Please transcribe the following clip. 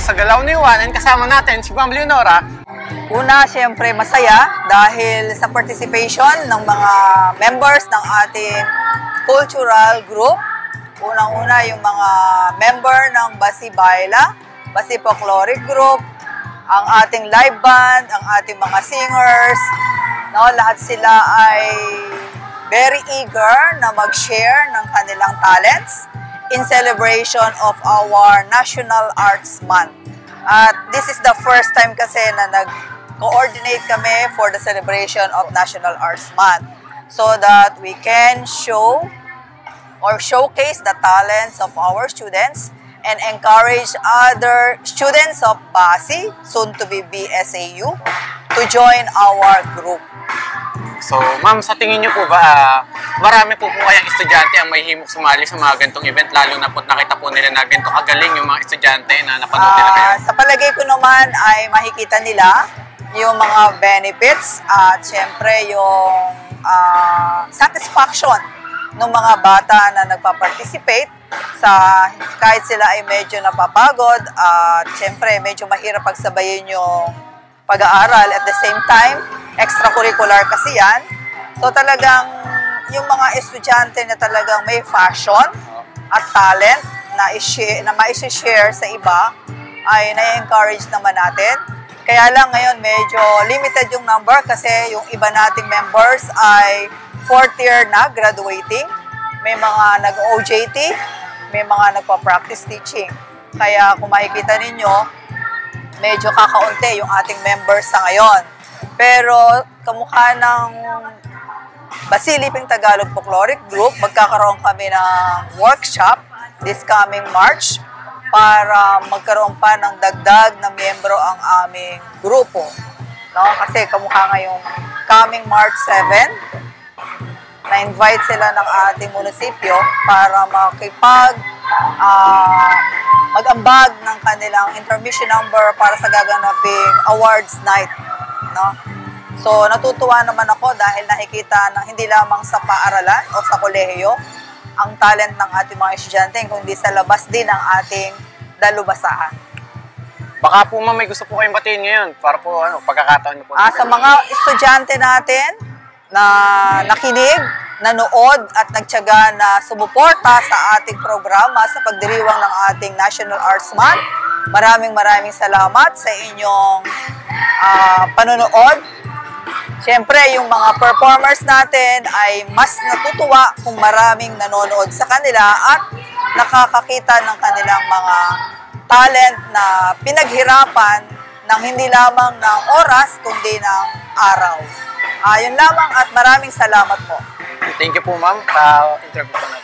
sa Galaw ni Juan and kasama natin si Ma'am Leonora. Una, siyempre masaya dahil sa participation ng mga members ng ating cultural group. Unang-una yung mga member ng Basi Baila, Basi Folkloric Group, ang ating live band, ang ating mga singers. No, lahat sila ay very eager na mag-share ng kanilang talents in celebration of our National Arts Month. At this is the first time kasi na nag-coordinate kami for the celebration of National Arts Month so that we can show or showcase the talents of our students and encourage other students of Basi, soon to be BSAU, to join our group. So, ma'am, sa tingin niyo po ba, marami po kayang estudyante ang may himok sumali sa mga ganitong event, lalo na po nakita po nila na ganito kagaling yung mga estudyante na napanood nila kayo? Sa palagay ko naman ay makikita nila yung mga benefits at syempre yung satisfaction ng mga bata na nagpa-participate sa kahit sila ay medyo napapagod at syempre medyo mahirap pagsabayin yung pag-aaral at the same time extracurricular kasi yan. So talagang yung mga estudyante na talagang may passion at talent na ma-share sa iba ay na-encourage naman natin. Kaya lang ngayon medyo limited yung number kasi yung iba nating members ay 4th year na graduating. May mga nag-OJT, may mga nagpa-practice teaching. Kaya kung makikita ninyo, medyo kakaunti yung ating members sa ngayon. Pero kamukha ng Basi Liping Tagalog Folkloric Group, magkakaroon kami ng workshop this coming March para magkaroon pa ng dagdag na miyembro ang aming grupo. No? Kasi kamukha ngayong coming March 7, na-invite sila ng ating munisipyo para mag-ambag ng kanilang intermission number para sa gaganaping awards night. No? So, natutuwa naman ako dahil nakikita na hindi lamang sa paaralan o sa kolehiyo ang talent ng ating mga estudyante, kundi sa labas din ng ating dalubasahan. Baka po ma'am may gusto po kayong batiin ngayon para po pagkakataon niyo po. Sa mga estudyante natin na nakinig, nanood at nagtiyaga na sumuporta sa ating programa sa pagdiriwang ng ating National Arts Month, maraming salamat sa inyong panonood. Siyempre, yung mga performers natin ay mas natutuwa kung maraming nanonood sa kanila at nakakakita ng kanilang mga talent na pinaghirapan ng hindi lamang ng oras, kundi ng araw. Yun lamang at maraming salamat po. Thank you po ma'am sa interview po natin.